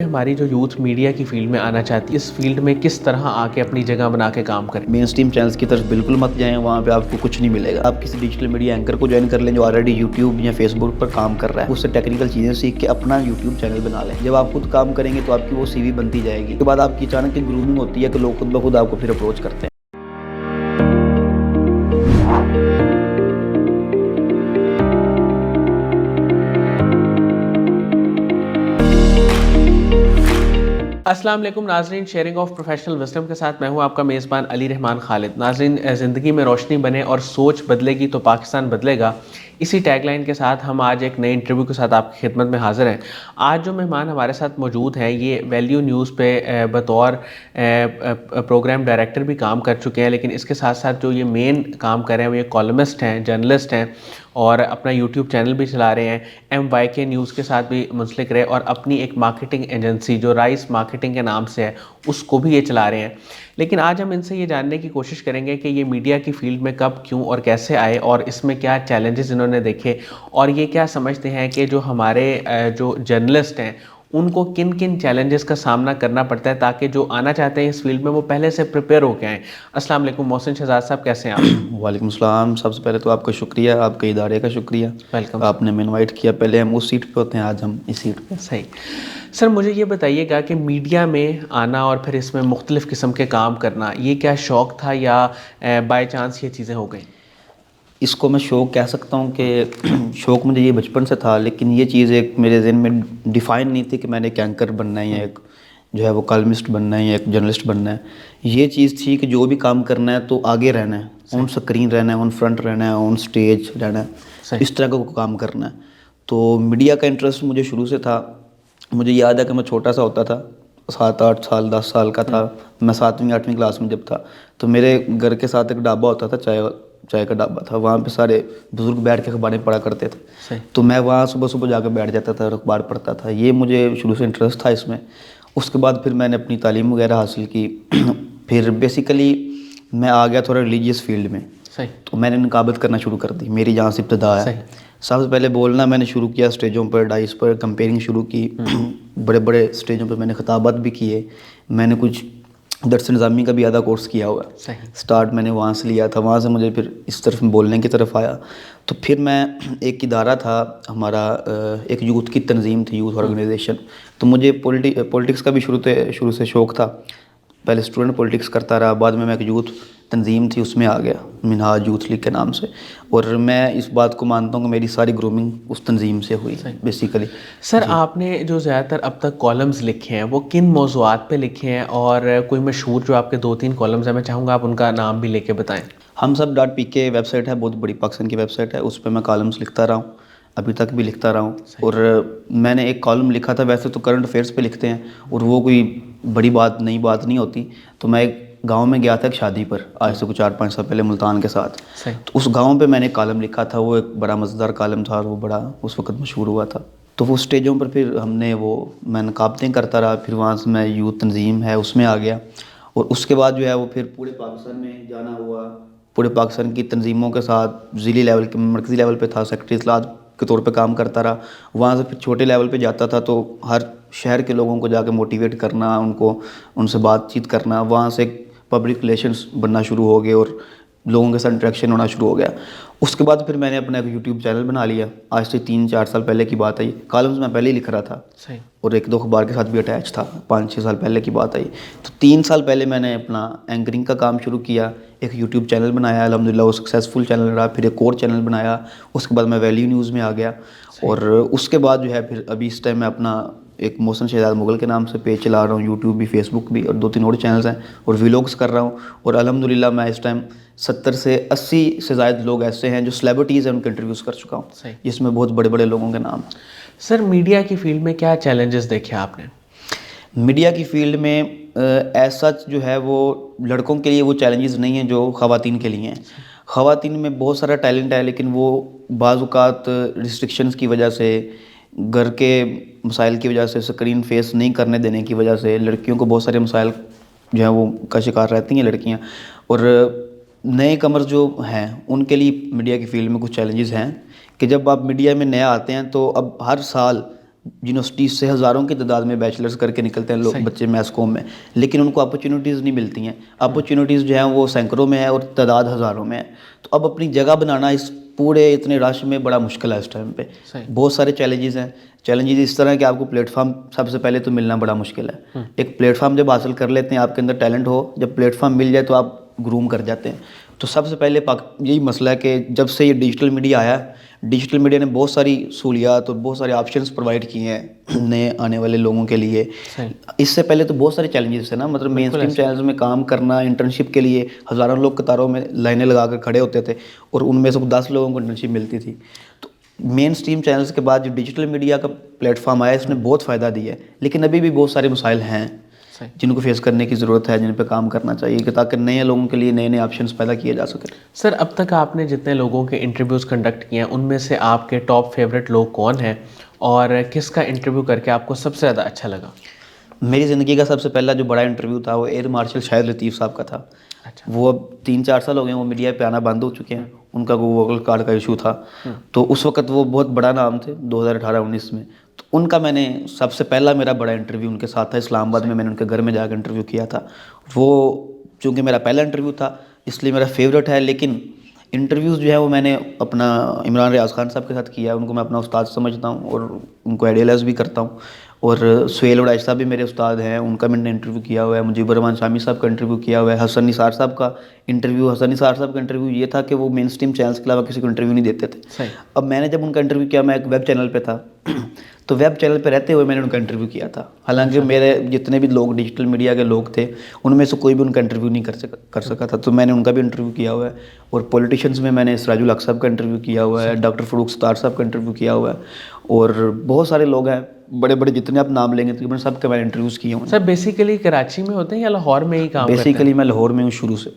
ہماری جو youth media کی فیلڈ میں آنا چاہتی ہے، اس فیلڈ میں کس طرح آ کے اپنی جگہ بنا کے کام کریں؟ مین اسٹریم چینلز کی طرف بالکل مت جائیں، وہاں پہ آپ کو کچھ نہیں ملے گا. آپ کسی ڈیجیٹل میڈیا اینکر کو جوائن کر لیں جو آلریڈی یوٹیوب یا فیس بک پر کام کر رہا ہے، اس سے ٹیکنیکل چیزیں سیکھ کے اپنا یوٹیوب چینل بنا لیں. جب آپ خود کام کریں گے تو آپ کی وہ سی وی بنتی جائے گی. اس کے بعد آپ کی اچانک کی گرومنگ ہوتی ہے کہ لوگ خود بخود آپ کو پھر اپروچ کرتے ہیں. السلام علیکم ناظرین، شیئرنگ آف پروفیشنل وزڈم کے ساتھ میں ہوں آپ کا میزبان علی رحمان خالد. ناظرین، زندگی میں روشنی بنے اور سوچ بدلے گی تو پاکستان بدلے گا، اسی ٹیگ لائن کے ساتھ ہم آج ایک نئے انٹرویو کے ساتھ آپ کی خدمت میں حاضر ہیں. آج جو مہمان ہمارے ساتھ موجود ہیں یہ ویلیو نیوز پہ بطور پروگرام ڈائریکٹر بھی کام کر چکے ہیں، لیکن اس کے ساتھ ساتھ جو یہ مین کام کر رہے ہیں وہ یہ کالمسٹ ہیں، جرنلسٹ ہیں اور اپنا یوٹیوب چینل بھی چلا رہے ہیں. MYK نیوز کے ساتھ بھی منسلک رہے اور اپنی ایک مارکیٹنگ ایجنسی جو رائس مارکیٹنگ کے نام سے ہے اس کو بھی یہ چلا رہے ہیں. لیکن آج ہم ان سے یہ جاننے کی کوشش کریں گے کہ یہ میڈیا کی فیلڈ میں کب، کیوں اور کیسے آئے اور اس میں کیا چیلنجز انہوں نے دیکھے، اور یہ کیا سمجھتے ہیں کہ جو ہمارے جو جرنلسٹ ہیں ان کو کن کن چیلنجز کا سامنا کرنا پڑتا ہے تاکہ جو آنا چاہتے ہیں اس فیلڈ میں وہ پہلے سے پریپیئر ہو کے آئیں. السلام علیکم محسن شہزاد صاحب، کیسے ہیں آپ؟ وعلیکم السلام. سب سے پہلے تو آپ کا شکریہ، آپ کے ادارے کا شکریہ. ویلکم. آپ نے ہمیں انوائٹ کیا. پہلے ہم اس سیٹ پہ ہوتے ہیں، آج ہم اس سیٹ پہ. صحیح. سر مجھے یہ بتائیے گا کہ میڈیا میں آنا اور پھر اس میں مختلف قسم کے کام کرنا، یہ کیا شوق تھا یا بائی چانس یہ چیزیں ہو گئیں؟ اس کو میں شوق کہہ سکتا ہوں کہ شوق مجھے یہ بچپن سے تھا، لیکن یہ چیز ایک میرے ذہن میں ڈیفائن نہیں تھی کہ میں نے ایک اینکر بننا ہے یا ایک جو ہے وہ کالمسٹ بننا ہے یا ایک جرنلسٹ بننا ہے. یہ چیز تھی کہ جو بھی کام کرنا ہے تو آگے رہنا ہے، آن سکرین رہنا ہے، آن فرنٹ رہنا ہے، آن سٹیج رہنا ہے، اس طرح کا کام کرنا ہے. تو میڈیا کا انٹرسٹ مجھے شروع سے تھا. مجھے یاد ہے کہ میں چھوٹا سا ہوتا تھا، 7-8 سال 10 سال کا تھا. میں 7ویں 8ویں کلاس میں جب تھا تو میرے گھر کے ساتھ ایک ڈھابا ہوتا تھا، چائے کا ڈھابا تھا. وہاں پہ سارے بزرگ بیٹھ کے اخباریں پڑھا کرتے تھے. تو میں وہاں صبح صبح جا کے بیٹھ جاتا تھا اور اخبار پڑھتا تھا. یہ مجھے شروع سے انٹرسٹ تھا اس میں. اس کے بعد پھر میں نے اپنی تعلیم وغیرہ حاصل کی. پھر بیسیکلی میں آ گیا تھوڑا ریلیجیس فیلڈ میں. تو میں نے نقابت کرنا شروع کر دی. میری جہاں سے ابتدا ہے، سب سے پہلے بولنا میں نے شروع کیا اسٹیجوں پر، ڈائس پر کمپیئرنگ شروع کی. بڑے بڑے اسٹیجوں پہ میں نے خطابت بھی کیے. میں نے کچھ درس نظامی کا بھی آدھا کورس کیا ہوا ہے. سٹارٹ میں نے وہاں سے لیا تھا. وہاں سے مجھے پھر اس طرف بولنے کی طرف آیا. تو پھر میں ایک ادارہ تھا ہمارا، ایک یوتھ کی تنظیم تھی، یوتھ آرگنائزیشن. تو مجھے پولیٹکس کا بھی شروع سے شوق تھا. پہلے اسٹوڈنٹ پولیٹکس کرتا رہا، بعد میں ایک یوتھ تنظیم تھی اس میں آ گیا، منہاج یوتھ لیگ کے نام سے. اور میں اس بات کو مانتا ہوں کہ میری ساری گرومنگ اس تنظیم سے ہوئی بیسیکلی. سر آپ نے جو زیادہ تر اب تک کالمز لکھے ہیں وہ کن موضوعات پہ لکھے ہیں، اور کوئی مشہور جو آپ کے 2-3 کالمز ہیں میں چاہوں گا آپ ان کا نام بھی لے کے بتائیں؟ ہم سب .pk ویب سائٹ ہے، بہت بڑی پاکستان کی ویب سائٹ ہے. اس پہ میں کالمز لکھتا رہا ہوں، ابھی تک بھی لکھتا رہا ہوں. اور میں نے ایک کالم لکھا تھا، ویسے تو کرنٹ افیئرس پہ لکھتے ہیں اور وہ کوئی بڑی بات نئی بات نہیں ہوتی. تو میں ایک گاؤں میں گیا تھا ایک شادی پر، آج سے کچھ 4-5 سال پہلے، ملتان کے ساتھ. تو اس گاؤں پہ میں نے ایک کالم لکھا تھا. وہ ایک بڑا مزیدار کالم تھا اور وہ بڑا اس وقت مشہور ہوا تھا. تو وہ اسٹیجوں پر پھر میں نقابتیں کرتا رہا. پھر وہاں سے میں یوتھ تنظیم ہے اس میں آ گیا. اور اس کے بعد جو ہے وہ پھر پورے پاکستان میں جانا ہوا. پورے پاکستان کی تنظیموں کے ساتھ ضلعی لیول کے، مرکزی لیول پہ تھا، سیکرٹری اطلاعات کے طور پہ کام کرتا رہا. وہاں سے پھر چھوٹے لیول پہ جاتا تھا تو ہر شہر کے لوگوں کو جا کے موٹیویٹ کرنا، ان سے بات چیت کرنا. وہاں سے پبلک ریلیشنز بننا شروع ہو گئے اور لوگوں کے ساتھ انٹریکشن ہونا شروع ہو گیا. اس کے بعد پھر میں نے اپنا ایک یوٹیوب چینل بنا لیا. آج سے 3-4 سال پہلے کی بات ہے. کالمز میں پہلے ہی لکھ رہا تھا اور 1-2 اخبار کے ساتھ بھی اٹیچ تھا. 5-6 سال پہلے کی بات آئی. تو 3 سال پہلے میں نے اپنا اینکرنگ کا کام شروع کیا. ایک یوٹیوب چینل بنایا، الحمدللہ وہ سکسیزفل چینل رہا. پھر ایک اور چینل بنایا. اس کے بعد میں ویلیو نیوز میں آ گیا. اور اس کے بعد جو ہے پھر ابھی اس ٹائم میں اپنا ایک محسن شہزاد مغل کے نام سے پیج چلا رہا ہوں، یوٹیوب بھی، فیس بک بھی، اور 2-3 اور چینلز ہیں، اور ویلوگس کر رہا ہوں. اور الحمدللہ میں اس ٹائم 70 سے 80 سے زائد لوگ ایسے ہیں جو سلیبریٹیز ہیں، ان کے انٹرویوز کر چکا ہوں، جس میں بہت بڑے بڑے لوگوں کے نام ہیں. سر میڈیا کی فیلڈ میں کیا چیلنجز دیکھے آپ نے؟ میڈیا کی فیلڈ میں ایسا جو ہے وہ لڑکوں کے لیے وہ چیلنجز نہیں ہیں جو خواتین کے لیے ہیں. خواتین میں بہت سارا ٹیلنٹ ہے، لیکن وہ بعض اوقات ریسٹرکشنز کی وجہ سے، گھر کے مسائل کی وجہ سے، اسکرین فیس نہیں کرنے دینے کی وجہ سے لڑکیوں کو بہت سارے مسائل جو ہیں وہ کا شکار رہتی ہیں لڑکیاں. اور نئے کمر جو ہیں ان کے لیے میڈیا کی فیلڈ میں کچھ چیلنجز ہیں کہ جب آپ میڈیا میں نیا آتے ہیں تو اب ہر سال یونیورسٹیز سے ہزاروں کی تعداد میں بیچلرز کر کے نکلتے ہیں لوگ بچے میتھس کوم میں، لیکن ان کو اپرچونیٹیز نہیں ملتی ہیں. اپرچونیٹیز جو ہیں وہ سینکڑوں میں ہے اور تعداد ہزاروں میں ہے. تو اب اپنی جگہ بنانا اس پورے اتنے رش میں بڑا مشکل ہے اس ٹائم پہ. بہت سارے چیلنجز ہیں. چیلنجز اس طرح کہ آپ کو پلیٹ فارم سب سے پہلے تو ملنا بڑا مشکل ہے. ایک پلیٹ فارم جب حاصل کر لیتے ہیں، آپ کے اندر ٹیلنٹ ہو، جب پلیٹ فارم مل جائے تو آپ گروم کر جاتے ہیں. تو سب سے پہلے یہی مسئلہ ہے کہ جب سے یہ ڈیجیٹل میڈیا آیا، ڈیجیٹل میڈیا نے بہت ساری سہولیات اور بہت سارے آپشنس پرووائڈ کیے ہیں نئے آنے والے لوگوں کے لیے. اس سے پہلے تو بہت سارے چیلنجز تھے نا، مطلب مین اسٹریم چینلز میں کام کرنا، انٹرنشپ کے لیے ہزاروں لوگ قطاروں میں لائنیں لگا کر کھڑے ہوتے تھے اور ان میں سے 10 لوگوں کو انٹرنشپ ملتی تھی. تو مین اسٹریم چینلز کے بعد جو ڈیجیٹل میڈیا کا پلیٹ فارم آیا، اس نے بہت فائدہ دیا ہے، لیکن ابھی بھی بہت سارے مسائل ہیں جن کو فیس کرنے کی ضرورت ہے، جن پہ کام کرنا چاہیے کہ تاکہ نئے لوگوں کے لیے نئے آپشنس پیدا کیے جا سکیں. سر اب تک آپ نے جتنے لوگوں کے انٹرویوز کنڈکٹ کیے ہیں ان میں سے آپ کے ٹاپ فیوریٹ لوگ کون ہیں اور کس کا انٹرویو کر کے آپ کو سب سے زیادہ اچھا لگا؟ میری زندگی کا سب سے پہلا جو بڑا انٹرویو تھا وہ ایئر مارشل شاہد لطیف صاحب کا تھا. وہ اب 3-4 سال ہو گئے ہیں، وہ میڈیا پہ آنا بند ہو چکے ہیں. ان کا کوئی ووکل کارڈ کا ایشو تھا، تو اس وقت وہ بہت بڑا نام تھے 2018-19 میں. تو ان کا میں نے سب سے پہلا میرا بڑا انٹرویو ان کے ساتھ تھا اسلام آباد میں. میں نے ان کے گھر میں جا کے انٹرویو کیا تھا. وہ چونکہ میرا پہلا انٹرویو تھا اس لیے میرا فیوریٹ ہے. لیکن انٹرویوز جو ہے وہ میں نے اپنا عمران ریاض خان صاحب کے ساتھ کیا ہے. ان کو میں اپنا استاد سمجھتا ہوں اور ان کو آئیڈیلائز بھی کرتا ہوں. اور سہیل وڑائچ صاحب بھی میرے استاد ہیں، ان کا میں نے انٹرویو کیا ہوا ہے. مجیب الرحمان شامی صاحب کا انٹرویو کیا ہوا ہے. حسن نثار صاحب کا انٹرویو یہ تھا کہ وہ مین اسٹریم چینلز کے علاوہ کسی کو انٹرویو نہیں دیتے تھے. اب میں نے جب ان کا انٹرویو کیا، میں ایک ویب چینل پہ تھا، تو ویب چینل پہ رہتے ہوئے میں نے ان کا انٹرویو کیا تھا. حالانکہ میرے جتنے بھی لوگ ڈیجیٹل میڈیا کے لوگ تھے ان میں سے کوئی بھی ان کا انٹرویو نہیں کر سکا تھا. تو میں نے ان کا بھی انٹرویو کیا ہوا ہے. اور پولیٹیشنز میں نے سراج الحق صاحب کا انٹرویو کیا ہوا ہے، ڈاکٹر فروخ ستار صاحب کا انٹرویو کیا ہوا ہے، اور بہت سارے لوگ ہیں بڑے بڑے جتنے آپ نام لیں گے تقریباً سب کے میں نے انٹرویوز کیے ہوئے ہیں. سر بیسیکلی کراچی میں ہوتے ہیں یا لاہور میں ہی کام کرتے ہیں؟ بیسیکلی میں لاہور میں ہوں شروع سے.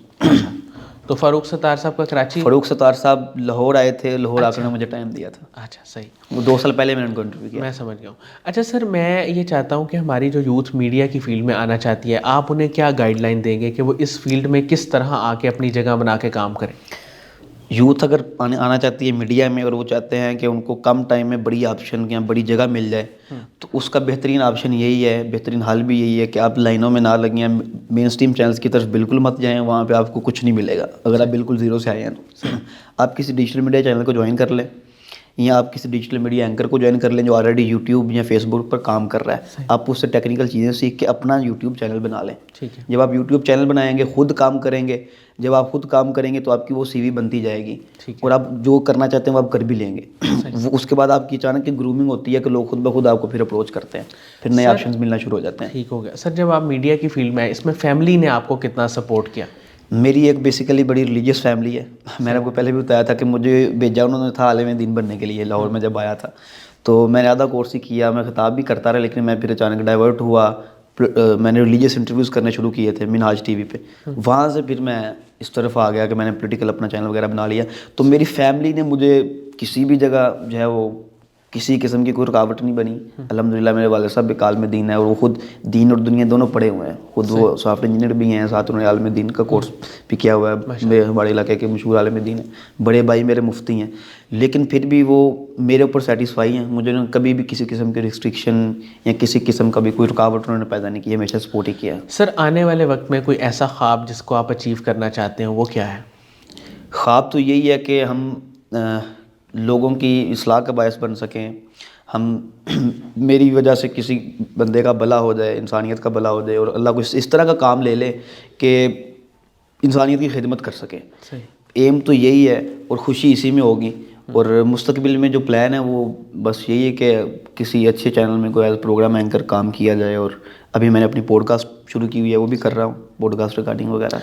تو فاروق ستار صاحب کا کراچی؟ فاروق ستار صاحب لاہور آئے تھے، لاہور آ کر مجھے ٹائم دیا تھا. اچھا صحیح. وہ 2 سال پہلے میں نے ان کو انٹرویو کیا. میں سمجھ گیا ہوں. اچھا سر، میں یہ چاہتا ہوں کہ ہماری جو یوتھ میڈیا کی فیلڈ میں آنا چاہتی ہے، آپ انہیں کیا گائیڈ لائن دیں گے کہ وہ اس فیلڈ میں کس طرح آ کے اپنی جگہ بنا کے کام کریں؟ یوتھ اگر آنا چاہتی ہے میڈیا میں اور وہ چاہتے ہیں کہ ان کو کم ٹائم میں بڑی آپشن یا بڑی جگہ مل جائے، تو اس کا بہترین آپشن یہی ہے، بہترین حل بھی یہی ہے کہ آپ لائنوں میں نہ لگیں، مین اسٹریم چینلز کی طرف بالکل مت جائیں. وہاں پہ آپ کو کچھ نہیں ملے گا اگر آپ بالکل زیرو سے آئے ہیں. تو آپ کسی ڈیجیٹل میڈیا چینل کو جوائن کر لیں، یا آپ کسی ڈیجیٹل میڈیا اینکر کو جوائن کر لیں جو آلریڈی یوٹیوب یا فیس بک پر کام کر رہا ہے. آپ اس سے ٹیکنیکل چیزیں سیکھ کے اپنا یوٹیوب چینل بنا لیں. جب آپ یوٹیوب چینل بنائیں گے، خود کام کریں گے، جب آپ خود کام کریں گے تو آپ کی وہ سی وی بنتی جائے گی اور آپ جو کرنا چاہتے ہیں وہ آپ کر بھی لیں گے. وہ اس کے بعد آپ کی اچانک کی گرومنگ ہوتی ہے کہ لوگ خود بخود آپ کو پھر اپروچ کرتے ہیں، پھر نئے آپشنز ملنا شروع ہو جاتے ہیں. ٹھیک ہو گیا. سر جب آپ میڈیا کی فیلڈ میں آئے، اس میں فیملی نے آپ کو کتنا سپورٹ کیا؟ میری ایک بیسیکلی بڑی ریلیجیس فیملی ہے. میں نے آپ کو پہلے بھی بتایا تھا کہ مجھے بھیجا انہوں نے تھا عالم دین بننے کے لیے. لاہور میں جب آیا تھا تو میں نے آدھا کورس ہی کیا، میں خطاب بھی کرتا رہا، لیکن میں پھر اچانک ڈائیورٹ ہوا. میں نے ریلیجیس انٹرویوز کرنے شروع کیے تھے منہاج ٹی وی پہ. وہاں سے پھر میں اس طرف آ گیا کہ میں نے پولیٹیکل اپنا چینل وغیرہ بنا لیا. تو میری فیملی نے مجھے کسی بھی جگہ جو ہے وہ کسی قسم کی کوئی رکاوٹ نہیں بنی. الحمدللہ میرے والد صاحب بھی عالم دین ہے اور وہ خود دین اور دنیا دونوں پڑھے ہوئے ہیں. خود وہ سافٹ انجینئر بھی ہیں، ساتھ انہوں نے عالم دین کا کورس بھی کیا ہوا ہے. ہمارے علاقے کے مشہور عالم دین ہیں. بڑے بھائی میرے مفتی ہیں، لیکن پھر بھی وہ میرے اوپر سیٹسفائی ہیں. مجھے کبھی بھی کسی قسم کی ریسٹرکشن یا کسی قسم کا بھی کوئی رکاوٹ انہوں نے پیدا نہیں کی، ہمیشہ سپورٹ ہی کیا ہے. سر آنے والے وقت میں کوئی ایسا خواب جس کو آپ اچیو کرنا چاہتے ہیں وہ کیا ہے؟ خواب تو یہی ہے کہ ہم لوگوں کی اصلاح کا باعث بن سکیں. ہم میری وجہ سے کسی بندے کا بھلا ہو جائے، انسانیت کا بھلا ہو جائے، اور اللہ کو اس طرح کا کام لے لے کہ انسانیت کی خدمت کر سکے. ایم تو یہی ہے اور خوشی اسی میں ہوگی. اور مستقبل میں جو پلان ہے وہ بس یہی ہے کہ کسی اچھے چینل میں کوئی ایز پروگرام اینکر کام کیا جائے. اور ابھی میں نے اپنی پوڈ کاسٹ شروع کی ہوئی ہے، وہ بھی کر رہا ہوں، پوڈ کاسٹ ریکارڈنگ وغیرہ.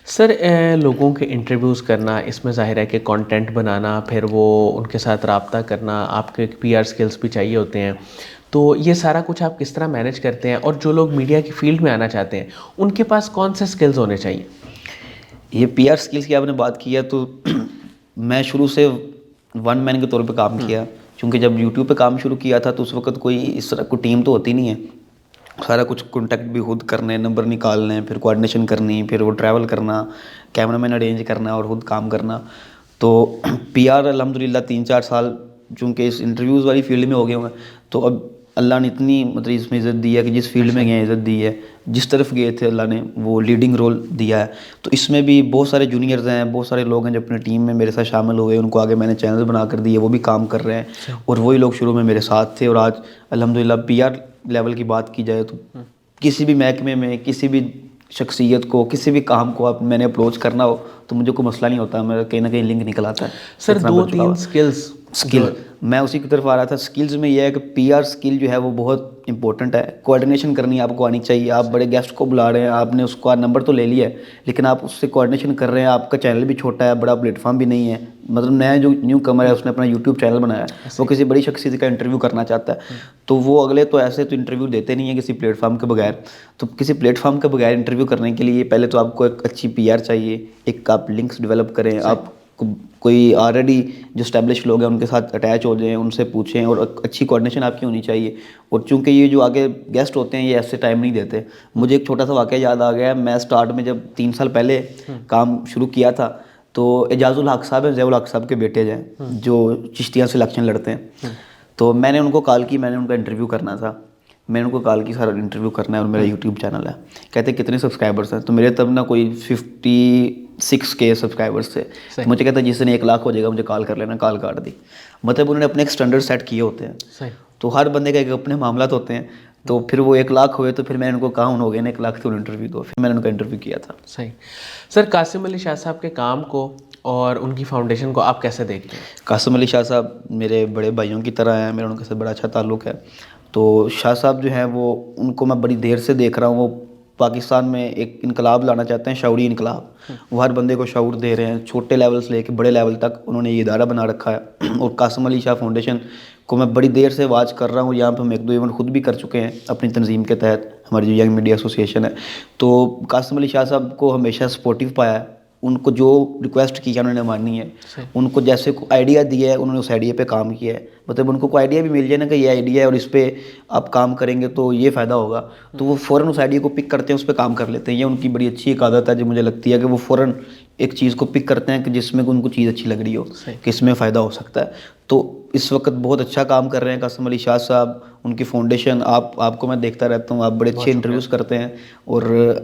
سر لوگوں کے انٹرویوز کرنا، اس میں ظاہر ہے کہ کانٹینٹ بنانا، پھر وہ ان کے ساتھ رابطہ کرنا، آپ کے پی آر سکلز بھی چاہیے ہوتے ہیں. تو یہ سارا کچھ آپ کس طرح مینیج کرتے ہیں؟ اور جو لوگ میڈیا کی فیلڈ میں آنا چاہتے ہیں ان کے پاس کون سے سکلز ہونے چاہیے؟ یہ پی آر سکلز کی آپ نے بات کی ہے تو میں شروع سے ون مین کے طور پہ کام کیا. چونکہ جب یوٹیوب پہ کام شروع کیا تھا تو اس وقت کوئی اس طرح کوئی ٹیم تو ہوتی نہیں ہے. سارا کچھ کانٹیکٹ بھی خود کرنے، نمبر نکالنے، پھر کوآرڈینیشن کرنی، پھر وہ ٹریول کرنا، کیمرہ مین ارینج کرنا اور خود کام کرنا. تو پی آر الحمدللہ 3-4 سال چونکہ اس انٹرویوز والی فیلڈ میں ہو گئے ہوئے ہیں تو اب اللہ نے اتنی مطلب اس میں عزت دی ہے کہ جس فیلڈ میں گئے عزت دی ہے, جس طرف گئے تھے اللہ نے وہ لیڈنگ رول دیا ہے. تو اس میں بھی بہت سارے جونیئرز ہیں, بہت سارے لوگ ہیں جو اپنے ٹیم میں میرے ساتھ شامل ہوئے, ان کو آگے میں نے چینل بنا کر دیے, وہ بھی کام کر رہے ہیں, اور وہی لوگ شروع میں میرے ساتھ تھے. اور آج الحمدللہ PR لیول کی بات کی جائے تو کسی بھی محکمے میں کسی بھی شخصیت کو کسی بھی کام کو آپ میں نے اپروچ کرنا ہو تو مجھے کوئی مسئلہ نہیں ہوتا, میرا کہیں نہ کہیں لنک نکل آتا ہے. سر 2-3 اسکل میں اسی کی طرف آ رہا تھا. اسکلز میں یہ ہے کہ PR اسکل جو ہے وہ بہت امپورٹنٹ ہے. کوآرڈینیشن کرنی آپ کو آنی چاہیے. آپ بڑے گیسٹ کو بلا رہے ہیں, آپ نے اس کا نمبر تو لے لیا ہے, لیکن آپ اس سے کوآرڈینیشن کر رہے ہیں. آپ کا چینل بھی چھوٹا ہے, بڑا پلیٹ فارم بھی نہیں ہے. مطلب نیا جو نیو کمر ہے اس نے اپنا YouTube چینل بنایا ہے, وہ کسی بڑی شخصیت کا انٹرویو کرنا چاہتا ہے, تو وہ اگلے تو ایسے تو انٹرویو دیتے نہیں ہیں کسی پلیٹ فارم کے بغیر. تو کسی پلیٹ فارم کے بغیر انٹرویو کرنے کے لیے پہلے تو آپ کو ایک اچھی PR چاہیے, ایک آپ لنکس ڈیولپ کریں, آپ کوئی آلریڈی جو اسٹیبلش لوگ ہیں ان کے ساتھ اٹیچ ہو جائیں, ان سے پوچھیں, اور اچھی کوآرڈینیشن آپ کی ہونی چاہیے. اور چونکہ یہ جو آگے گیسٹ ہوتے ہیں یہ ایسے ٹائم نہیں دیتے. مجھے ایک چھوٹا سا واقعہ یاد آ گیا ہے. میں اسٹارٹ میں جب 3 سال پہلے کام شروع کیا تھا تو اعجاز الحق صاحب ہیں, ضیاء الحق صاحب کے بیٹے ہیں جو چشتیاں سے الیکشن لڑتے ہیں, تو میں نے ان کو کال کی, میں نے ان کا انٹرویو کرنا تھا. میں نے ان کو کال کی سارا انٹرویو کرنا ہے اور میرا YouTube چینل ہے. کہتے ہیں کتنے سبسکرائبرس ہیں, تو میرے تب نا کوئی 56K سبسکرائبرس تھے. مجھے کہتا ہے جس دن 1 لاکھ ہو جائے گا مجھے کال کر لینا. کال کاٹ دی. مطلب انہوں نے اپنے ایک اسٹینڈرڈ سیٹ کیے ہوتے ہیں, تو ہر بندے کا ایک اپنے معاملات ہوتے ہیں. تو پھر وہ 1 لاکھ ہوئے تو پھر میں نے ان کو کہا ہو گئے نا 1 لاکھ تو انٹرویو دو, پھر میں نے ان کا انٹرویو کیا تھا. صحیح. سر قاسم علی شاہ صاحب کے کام کو اور ان کی فاؤنڈیشن کو آپ کیسے دیکھتے ہیں؟ قاسم علی شاہ صاحب میرے بڑے بھائیوں کی طرح ہیں, میرا ان کے ساتھ بڑا اچھا تعلق ہے. تو شاہ صاحب جو ہیں وہ ان کو میں بڑی دیر سے دیکھ رہا ہوں. وہ پاکستان میں ایک انقلاب لانا چاہتے ہیں, شعوری انقلاب. وہ ہر بندے کو شعور دے رہے ہیں, چھوٹے لیول سے لے کے بڑے لیول تک انہوں نے یہ ادارہ بنا رکھا ہے. اور قاسم علی شاہ فاؤنڈیشن کو میں بڑی دیر سے واچ کر رہا ہوں. یہاں پہ ہم 1-2 ایونٹ خود بھی کر چکے ہیں اپنی تنظیم کے تحت, ہماری جو ینگ میڈیا ایسوسیشن ہے. تو قاسم علی شاہ صاحب کو ہمیشہ سپورٹیو پایا ہے. ان کو جو ریکویسٹ کی ہے انہوں نے مانی ہے. ان کو جیسے آئیڈیا دیا ہے انہوں نے اس آئیڈیا پہ کام کیا ہے. مطلب ان کو کوئی آئیڈیا بھی مل جائے نا کہ یہ آئیڈیا ہے اور اس پہ آپ کام کریں گے تو یہ فائدہ ہوگا, تو وہ فوراً اس آئیڈیا کو پک کرتے ہیں, اس پہ کام کر لیتے ہیں. یہ ان کی بڑی اچھی ایک عادت ہے جو مجھے لگتی ہے کہ وہ فوراً ایک چیز کو پک کرتے ہیں کہ جس میں ان کو چیز اچھی لگ رہی ہو, کہ اس میں فائدہ ہو سکتا ہے. تو اس وقت بہت اچھا کام کر رہے ہیں قاسم علی شاہ صاحب. ان کی فاؤنڈیشن آپ کو میں دیکھتا رہتا ہوں, آپ بڑے اچھے انٹرویوز کرتے ہیں, اور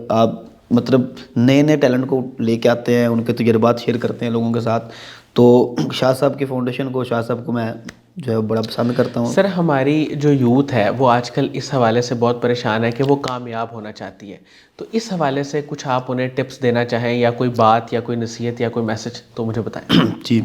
آپ مطلب نئے ٹیلنٹ کو لے کے آتے ہیں, ان کے تجربات شیئر کرتے ہیں لوگوں کے ساتھ. تو شاہ صاحب کی فاؤنڈیشن کو, شاہ صاحب کو میں جو ہے بڑا پسند کرتا ہوں. سر ہماری جو یوتھ ہے وہ آج کل اس حوالے سے بہت پریشان ہے کہ وہ کامیاب ہونا چاہتی ہے, تو اس حوالے سے کچھ آپ انہیں ٹپس دینا چاہیں, یا کوئی بات یا کوئی نصیحت یا کوئی میسج تو مجھے بتائیں. جی,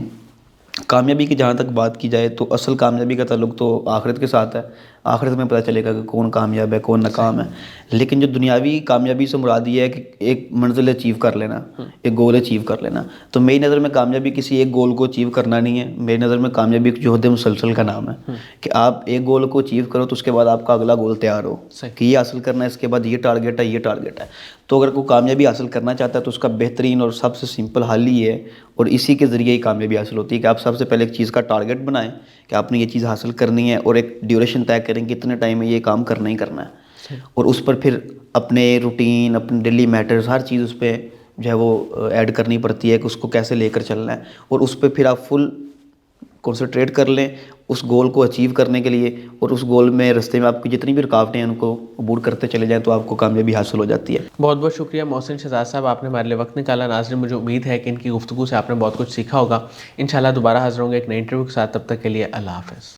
کامیابی کی جہاں تک بات کی جائے تو اصل کامیابی کا تعلق تو آخرت کے ساتھ ہے. آخرت میں پتہ چلے گا کہ کون کامیاب ہے کون ناکام ہے. لیکن جو دنیاوی کامیابی سے مراد یہ ہے کہ ایک منزل اچیو کر لینا, ایک گول اچیو کر لینا. تو میری نظر میں کامیابی کسی ایک گول کو اچیو کرنا نہیں ہے. میری نظر میں کامیابی ایک جہد مسلسل کا نام ہے, کہ آپ ایک گول کو اچیو کرو تو اس کے بعد آپ کا اگلا گول تیار ہو کہ یہ حاصل کرنا ہے, اس کے بعد یہ ٹارگیٹ ہے, یہ ٹارگیٹ ہے. تو اگر کوئی کامیابی حاصل کرنا چاہتا ہے تو اس کا بہترین اور سب سے سمپل حل ہی ہے, اور اسی کے ذریعے ہی کامیابی حاصل ہوتی ہے, کہ آپ سب سے پہلے ایک چیز کا ٹارگیٹ بنائیں کہ آپ نے یہ چیز حاصل کرنی ہے, اور ایک ڈیوریشن طے کریں کہ اتنے ٹائم میں یہ کام کرنا ہی کرنا ہے. اور اس پر پھر اپنے روٹین, اپنے ڈیلی میٹرز, ہر چیز اس پہ جو ہے وہ ایڈ کرنی پڑتی ہے کہ اس کو کیسے لے کر چلنا ہے. اور اس پہ پھر آپ فل کنسنٹریٹ کر لیں اس گول کو اچیو کرنے کے لیے, اور اس گول میں رستے میں آپ کی جتنی بھی رکاوٹیں ہیں ان کو عبور کرتے چلے جائیں تو آپ کو کامیابی حاصل ہو جاتی ہے. بہت بہت شکریہ محسن شہزاد صاحب, آپ نے ہمارے لیے وقت نکالا. ناظرین مجھے امید ہے کہ ان کی گفتگو سے آپ نے بہت کچھ سیکھا ہوگا. انشاءاللہ دوبارہ حاضر ہوں گے ایک نئی انٹرویو کے ساتھ. تب تک کے لیے اللہ حافظ.